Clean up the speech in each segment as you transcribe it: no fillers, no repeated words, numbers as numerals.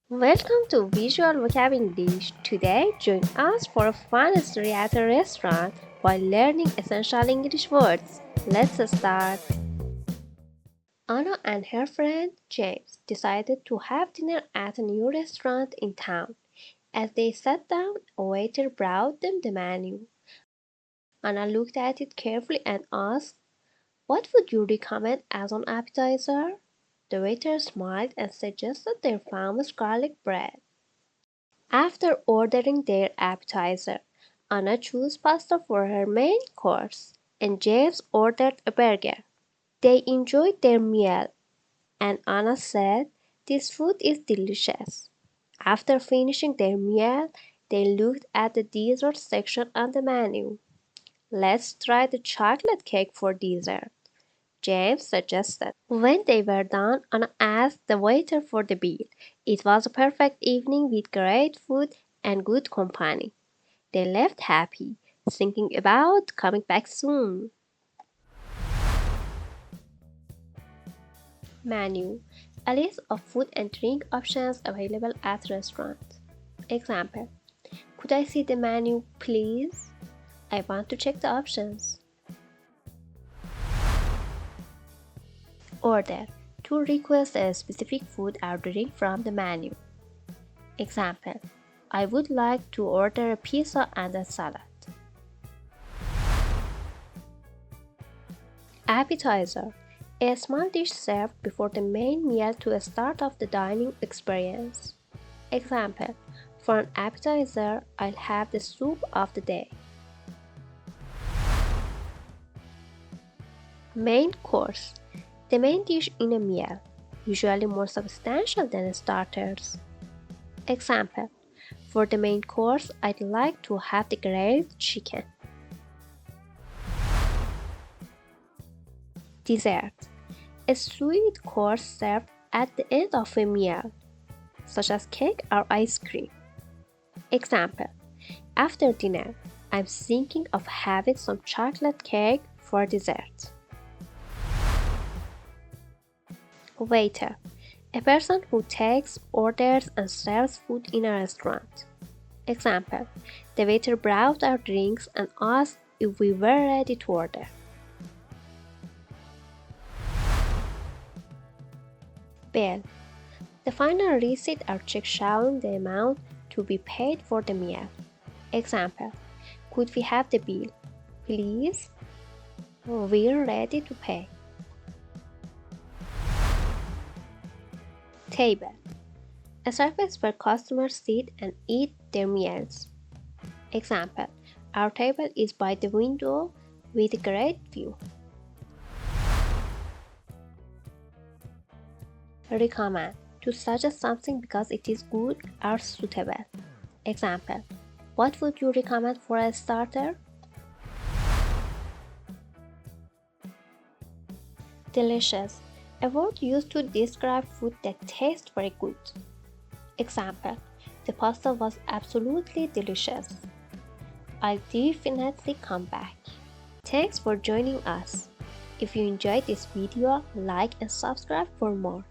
Welcome to Visual Vocab English. Today, join us for a fun story at a restaurant while learning essential English words. Let's start. Anna and her friend James decided to have dinner at a new restaurant in town. As they sat down, a waiter brought them the menu. Anna looked at it carefully and asked, "What would you recommend as an appetizer?" The waiter smiled and suggested their famous garlic bread. After ordering their appetizer, Anna chose pasta for her main course, and James ordered a burger. They enjoyed their meal, and Anna said, "This food is delicious." After finishing their meal, they looked at the dessert section on the menu. "Let's try the chocolate cake for dessert," James suggested. When they were done, Anna asked the waiter for the bill. It was a perfect evening with great food and good company. They left happy, thinking about coming back soon. Menu: a list of food and drink options available at restaurant. Example: "Could I see the menu, please? I want to check the options." Order: to request a specific food or drink from the menu. Example: "I would like to order a pizza and a salad." Appetizer: a small dish served before the main meal to start off the dining experience. Example: "For an appetizer, I'll have the soup of the day." Main course: the main dish in a meal, usually more substantial than starters. Example: "For the main course, I'd like to have the grilled chicken." Dessert: a sweet course served at the end of a meal, such as cake or ice cream. Example: "After dinner, I'm thinking of having some chocolate cake for dessert." Waiter: a person who takes orders and serves food in a restaurant. Example: "The waiter brought our drinks and asked if we were ready to order." Bill: the final receipt or check showing the amount to be paid for the meal. Example: "Could we have the bill, please? We're ready to pay." Table: a surface where customers sit and eat their meals. Example: "Our table is by the window with a great view." Recommend: to suggest something because it is good or suitable. Example: "What would you recommend for a starter?" Delicious: a word used to describe food that tastes very good. Example: "The pasta was absolutely delicious. I'll definitely come back." Thanks for joining us. If you enjoyed this video, like and subscribe for more.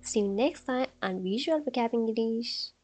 See you next time on Visual Vocab English.